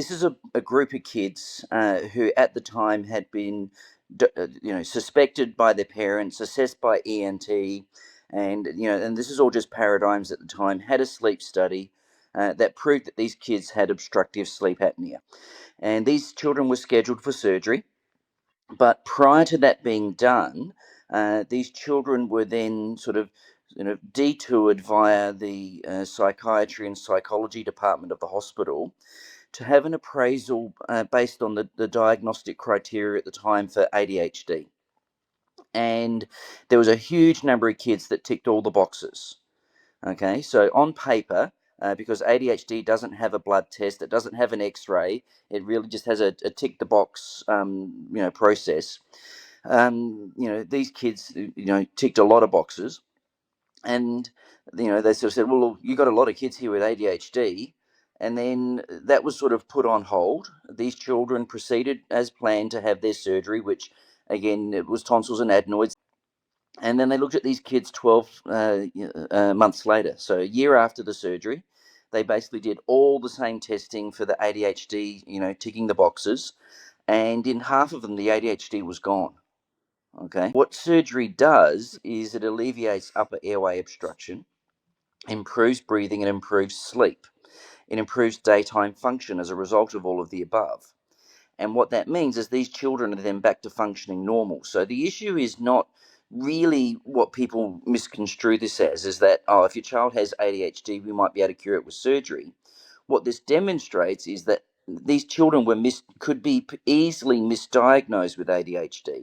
this is a group of kids who at the time had been suspected by their parents, assessed by ENT, and this is all just paradigms at the time. Had a sleep study that proved that these kids had obstructive sleep apnea, and these children were scheduled for surgery. But prior to that being done, these children were then sort of detoured via the psychiatry and psychology department of the hospital to have an appraisal based on the diagnostic criteria at the time for ADHD. And there was a huge number of kids that ticked all the boxes. Okay, so on paper, because ADHD doesn't have a blood test, it doesn't have an X-ray, it really just has a tick the box, process. These kids, ticked a lot of boxes, and they sort of said, well, you got a lot of kids here with ADHD, and then that was sort of put on hold. These children proceeded as planned to have their surgery, which again it was tonsils and adenoids. And then they looked at these kids 12 months later, so a year after the surgery. They basically did all the same testing for the ADHD, ticking the boxes, and in half of them, the ADHD was gone. Okay. What surgery does is it alleviates upper airway obstruction, improves breathing, and improves sleep. It improves daytime function as a result of all of the above. And what that means is these children are then back to functioning normal. So the issue is not really what people misconstrue this as, is that, oh, if your child has ADHD, we might be able to cure it with surgery. What this demonstrates is that these children could be easily misdiagnosed with ADHD